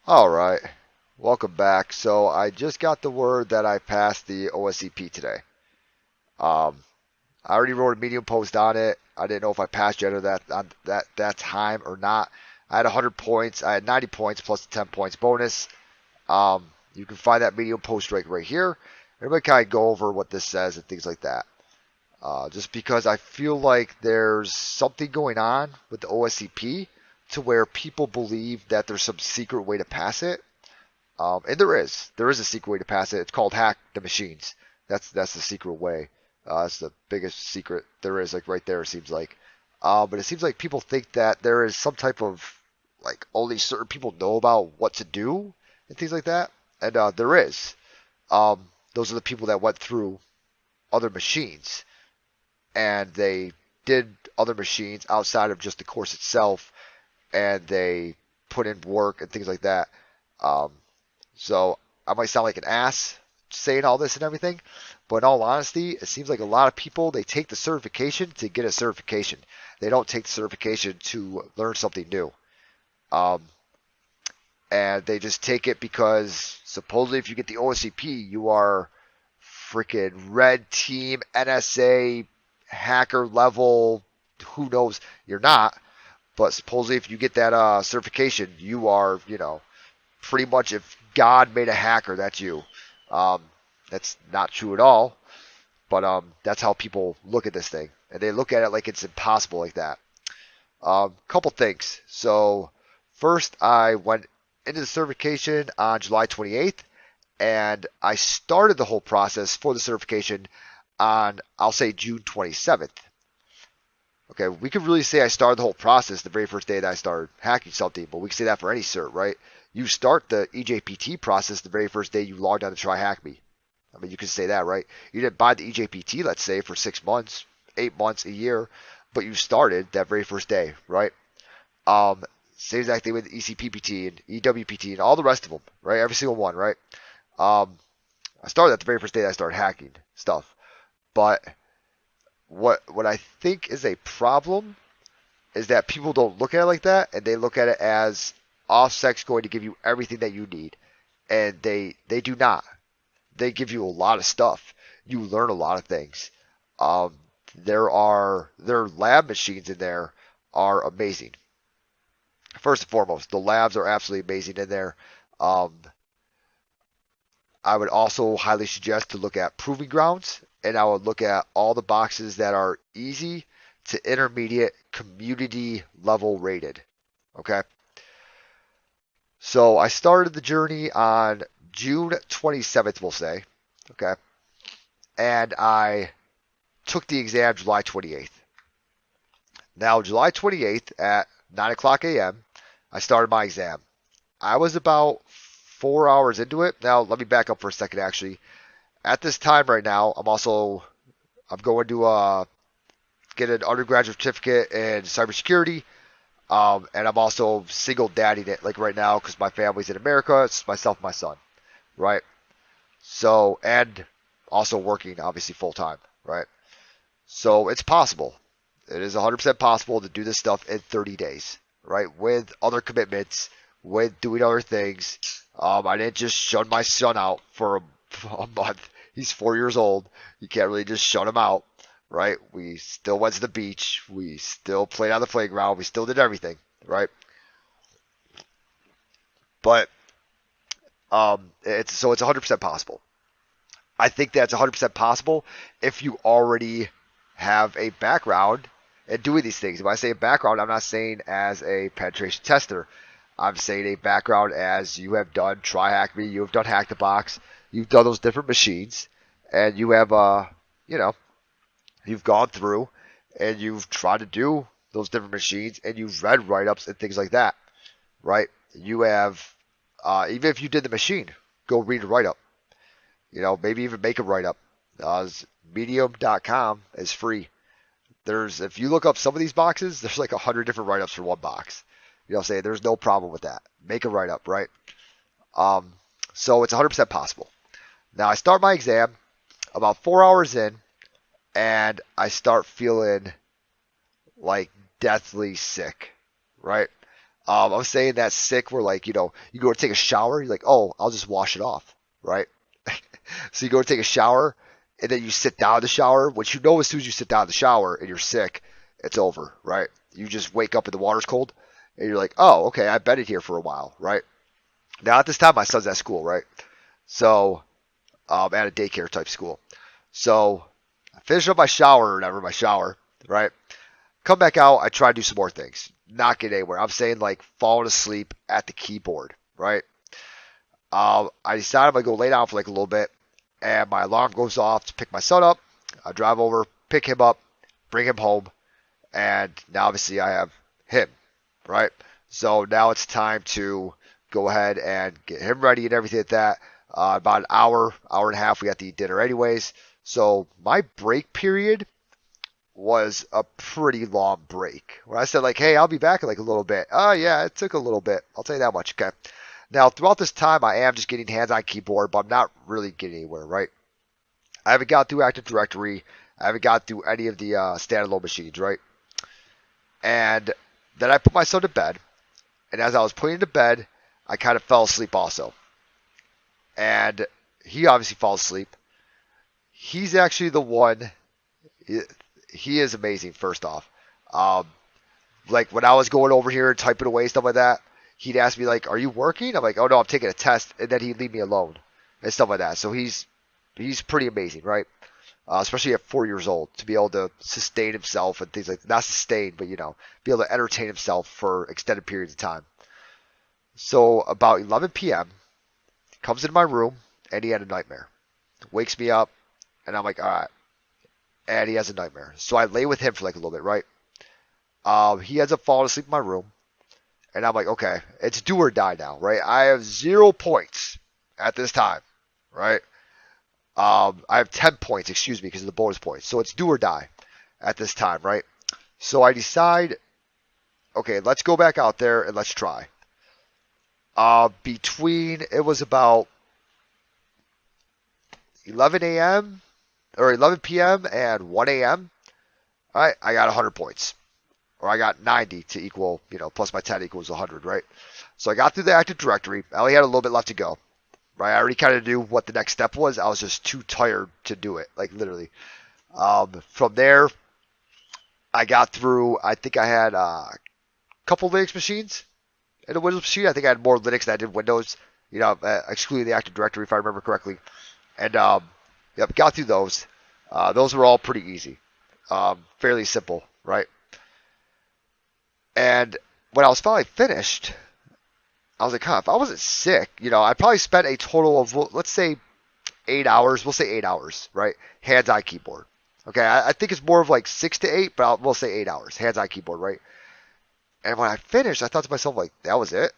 All right, welcome back. So I just got the word that I passed the OSCP today. Um, I already wrote a Medium post on it. I didn't know if I passed yet or that on that time or not. I had 100 points. I had 90 points plus the 10 points bonus. You can find that Medium post right here. Everybody kind of go over what this says and things like that. Just because I feel like there's something going on with the OSCP to where people believe that there's some secret way to pass it. And there is a secret way to pass it. It's called hack the machines. That's the secret way. That's the biggest secret there is, like right there. It seems like, but it seems like people think that there is some type of like only certain people know about what to do and things like that. And there is. Those are the people that went through other machines and they did other machines outside of just the course itself, and they put in work and things like that. Um, So I might sound like an ass saying all this and everything, but in all honesty, it seems like a lot of people, they take the certification to get a certification. They don't take the certification to learn something new. Um, and they just take it because supposedly if you get the OSCP, you are freaking red team, NSA, hacker level, who knows. You're not, but supposedly if you get that certification, you are, pretty much if God made a hacker, that's you. Um, that's not true at all, but that's how people look at this thing, and they look at it like it's impossible like that. Couple things. So first, I went into the certification on July 28th, and I started the whole process for the certification on, I'll say, June 27th. Okay, we could really say I started the whole process the very first day that I started hacking something, but we can say that for any cert, right? You start the EJPT process the very first day you logged on to try hack me. I mean, you can say that, right? You didn't buy the EJPT, let's say, for 6 months, 8 months, a year, but you started that very first day, right? Um, Same exact thing with ECPPT and EWPT and all the rest of them, right? Every single one, right? Um, I started that the very first day that I started hacking stuff, but what I think is a problem is that people don't look at it like that, and they look at it as OffSec's going to give you everything that you need, and they do not. They give you a lot of stuff. You learn a lot of things. Um, their lab machines in there are amazing. First and foremost, the labs are absolutely amazing in there. Um, I would also highly suggest to look at proving grounds, and I would look at all the boxes that are easy to intermediate community level rated. Okay. So I started the journey on June 27th, we'll say. Okay. And I took the exam July 28th. Now, July 28th at 9 o'clock a.m., I started my exam. I was about 4 hours into it. Now, let me back up for a second, actually. At this time right now, I'm going to get an undergraduate certificate in cybersecurity. And I'm also single daddying it like right now because my family's in America. It's myself and my son, right? So, and also working obviously full time, right? So it's possible. It is 100% possible to do this stuff in 30 days, right? With other commitments, with doing other things. I didn't just shut my son out for a month. He's 4 years old. You can't really just shut him out, right? We still went to the beach. We still played on the playground. We still did everything, right? But it's 100% possible. I think that's 100% possible if you already have a background in doing these things. When I say a background, I'm not saying as a penetration tester. I'm saying a background as you have done Try Hack Me, you have done Hack the Box, you've done those different machines, and you have, you know, you've gone through and you've tried to do those different machines and you've read write-ups and things like that, right? You have, even if you did the machine, go read a write-up. Maybe even make a write-up. Medium.com is free. If you look up some of these boxes, there's like 100 different write-ups for one box. Say there's no problem with that. Make a write-up, right? So it's 100% possible. Now I start my exam about 4 hours in, and I start feeling like deathly sick, right? I'm saying that sick where like, you know, you go to take a shower, you're like, oh, I'll just wash it off, right? So you go to take a shower and then you sit down in the shower, which you know as soon as you sit down in the shower and you're sick, it's over, right? You just wake up and the water's cold and you're like, oh, okay, I've been in here for a while, right? Now at this time, my son's at school, right? So, at a daycare type school. So I finish up my shower or whatever, my shower, right? Come back out, I try to do some more things. Not get anywhere. I'm saying like falling asleep at the keyboard, right? I decide I'm gonna go lay down for like a little bit, and my alarm goes off to pick my son up. I drive over, pick him up, bring him home, and now obviously I have him, right? So now it's time to go ahead and get him ready and everything like that. About an hour, hour and a half, we have to eat dinner anyways. So my break period was a pretty long break. When I said like, hey, I'll be back in like a little bit. Oh yeah, it took a little bit. I'll tell you that much. Okay. Now throughout this time, I am just getting hands on keyboard, but I'm not really getting anywhere, right? I haven't got through Active Directory. I haven't got through any of the standalone machines, right? And then I put my son to bed. And as I was putting him to bed, I kind of fell asleep also. And he obviously falls asleep. He's actually the one. He is amazing, first off. Like when I was going over here and typing away, stuff like that, he'd ask me like, are you working? I'm like, oh no, I'm taking a test. And then he'd leave me alone and stuff like that. So he's pretty amazing, right? Especially at 4 years old, to be able to sustain himself and things like that. Not sustain, but you know, be able to entertain himself for extended periods of time. So about 11 p.m., comes into my room and he had a nightmare. Wakes me up and I'm like, all right. And he has a nightmare. So I lay with him for like a little bit, right? He ends up falling asleep in my room. And I'm like, okay, it's do or die now, right? I have 0 points at this time, right? I have 10 points, excuse me, because of the bonus points. So it's do or die at this time, right? So I decide, okay, let's go back out there and let's try. It was about 11 a.m. or 11 p.m. and 1 a.m. All right, I got 100 points. Or I got 90 to equal, you know, plus my 10 equals 100, right? So I got through the Active Directory. I only had a little bit left to go, right? I already kind of knew what the next step was. I was just too tired to do it, like literally. From there, I got through, I think I had a couple Linux machines in a Windows machine. I think I had more Linux than I did Windows, you know, excluding the Active Directory if I remember correctly. And, yep, got through those. Those were all pretty easy. Fairly simple, right? And when I was finally finished, I was like, huh, if I wasn't sick, you know, I probably spent a total of, let's say, 8 hours. We'll say 8 hours, right? Hands-on keyboard. Okay, I think it's more of like 6 to 8, but we'll say 8 hours. Hands-on keyboard, right? And when I finished, I thought to myself, like, that was it?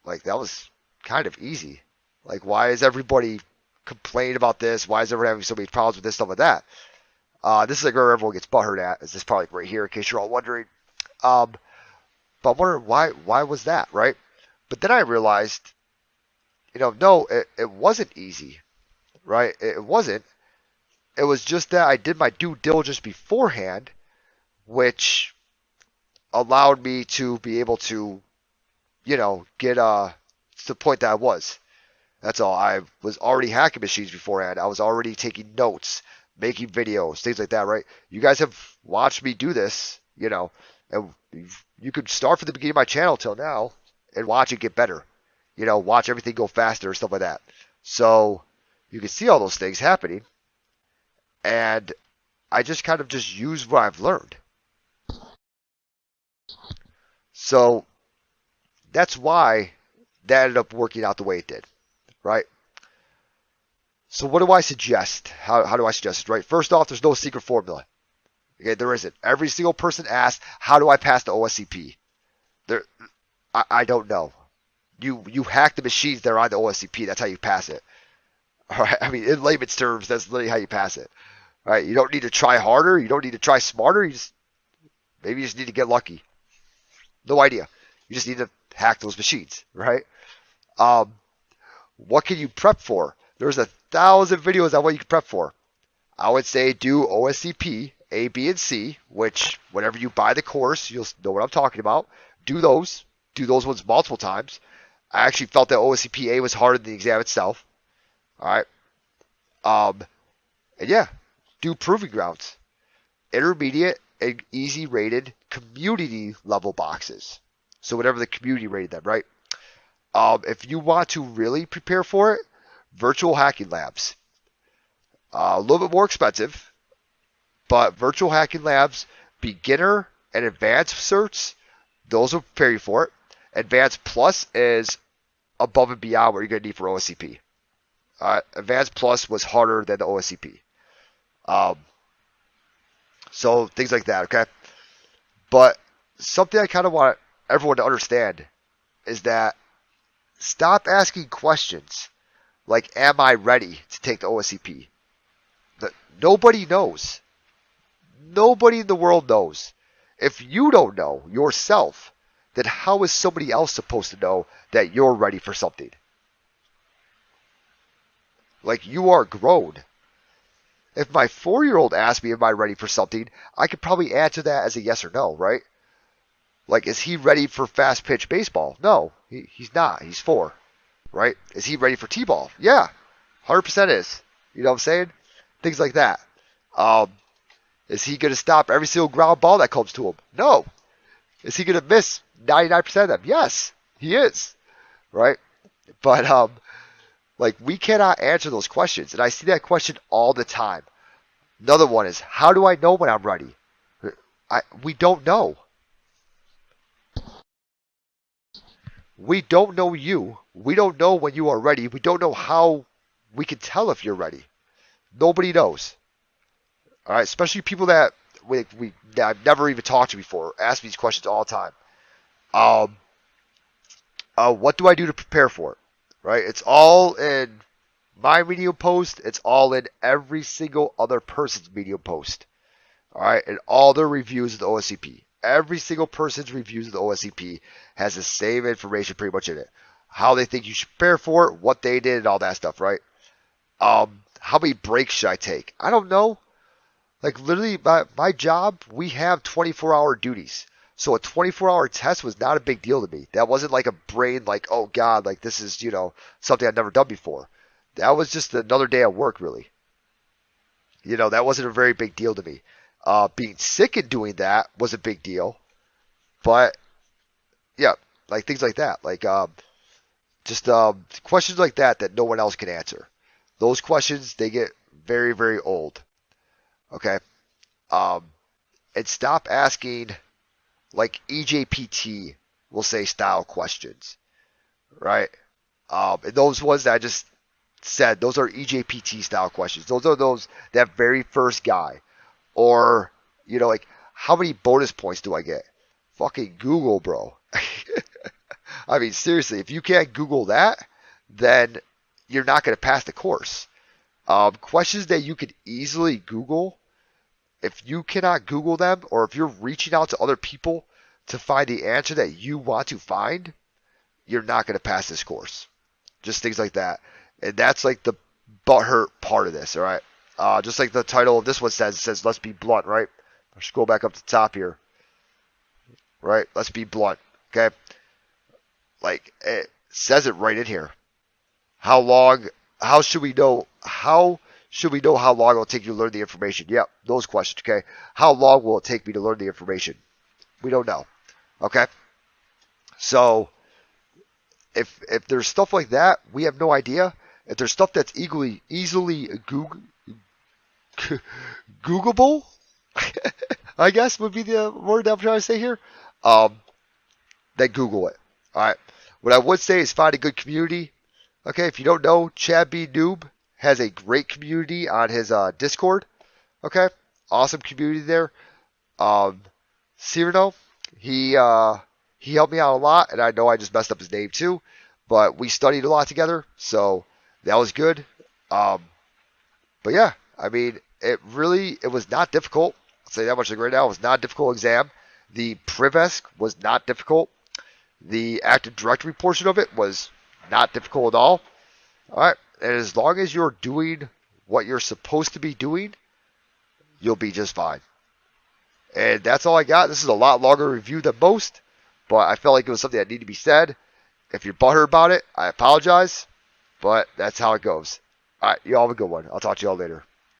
Like, that was kind of easy. Like, why is everybody complaining about this? Why is everyone having so many problems with this, stuff like that? This is like where everyone gets butthurt at. Is this probably right here, in case you're all wondering. But I'm wondering why was that, right? But then I realized, you know, no, it wasn't easy, right? It wasn't. It was just that I did my due diligence beforehand, which allowed me to be able to, you know, get to the point that I was. That's all. I was already hacking machines beforehand. I was already taking notes, making videos, things like that, right? You guys have watched me do this, you know, and you could start from the beginning of my channel till now and watch it get better. You know, watch everything go faster, stuff like that. So you can see all those things happening. And I just kind of just use what I've learned. So that's why that ended up working out the way it did, right? So what do I suggest? How do I suggest it, right? First off, there's no secret formula. Okay, there isn't. Every single person asks, how do I pass the OSCP? I don't know. You hack the machines that are on the OSCP. That's how you pass it. All right. I mean, in layman's terms, that's literally how you pass it. All right. You don't need to try harder. You don't need to try smarter. Maybe you just need to get lucky. No idea. You just need to hack those machines, right? What can you prep for? There's 1,000 videos on what you can prep for. I would say do OSCP, A, B, and C, which whenever you buy the course, you'll know what I'm talking about. Do those, do those ones multiple times. I actually felt that OSCP A was harder than the exam itself. All right. And yeah, do proving grounds, intermediate and easy rated community level boxes. So whatever the community rated them, right? If you want to really prepare for it, virtual hacking labs. A little bit more expensive, but virtual hacking labs, beginner and advanced certs, those will prepare you for it. Advanced Plus is above and beyond what you're going to need for OSCP. Advanced Plus was harder than the OSCP. So things like that, okay? But something I kind of want everyone to understand is that stop asking questions like, am I ready to take the OSCP? Nobody knows. Nobody in the world knows. If you don't know yourself, then how is somebody else supposed to know that you're ready for something? Like, you are grown. If my 4-year-old asked me, am I ready for something, I could probably answer that as a yes or no, right? Like, is he ready for fast pitch baseball? No, he's not. He's 4, right? Is he ready for T-ball? Yeah, 100% is. You know what I'm saying? Things like that. Is he going to stop every single ground ball that comes to him? No. Is he going to miss 99% of them? Yes, he is, right? But, like, we cannot answer those questions. And I see that question all the time. Another one is, how do I know when I'm ready? We don't know. We don't know you. We don't know when you are ready. We don't know how we can tell if you're ready. Nobody knows. All right, especially people that I've never even talked to before. Ask me these questions all the time. What do I do to prepare for it? Right? It's all in my Medium post. It's all in every single other person's Medium post. All right, and all their reviews of the OSCP. Every single person's reviews of the OSCP has the same information pretty much in it. How they think you should prepare for it, what they did, and all that stuff, right? How many breaks should I take? I don't know. Like, literally, my job, we have 24-hour duties. So a 24-hour test was not a big deal to me. That wasn't like a brain, like, oh, God, like, this is, something I've never done before. That was just another day at work, really. That wasn't a very big deal to me. Being sick and doing that was a big deal. But, yeah, like, things like that. Like, just questions like that no one else can answer. Those questions, they get very, very old. Okay? And stop asking, like, EJPT will say style questions. Right? And those ones that I just said, those are EJPT style questions. Those are that very first guy. Or, like, how many bonus points do I get? Fucking Google, bro. I mean, seriously, if you can't Google that, then you're not going to pass the course. Questions that you could easily Google, if you cannot Google them, or if you're reaching out to other people to find the answer that you want to find, you're not going to pass this course. Just things like that. And that's like the butthurt part of this, all right? Just like the title of this one says, it says, let's be blunt, right? I'll scroll back up to the top here. Right? Let's be blunt, okay? Like, it says it right in here. How should we know how long it will take you to learn the information? Yep, those questions, okay? How long will it take me to learn the information? We don't know, okay? So, if there's stuff like that, we have no idea. If there's stuff that's easily Googleable, I guess would be the word I'm trying to say here, then Google it. All right. What I would say is find a good community. Okay, if you don't know, Chad B. Noob has a great community on his Discord. Okay, awesome community there. Cyrano, he helped me out a lot, and I know I just messed up his name too, but we studied a lot together, so that was good. But yeah, I mean, it was not difficult. I'll say that much right now. It was not a difficult exam. The Privesc was not difficult. The Active Directory portion of it was not difficult at all. All right, and as long as you're doing what you're supposed to be doing, you'll be just fine. And that's all I got. This is a lot longer review than most, but I felt like it was something that needed to be said. If you're butthurt about it, I apologize, but that's how it goes. All right, you all have a good one. I'll talk to you all later.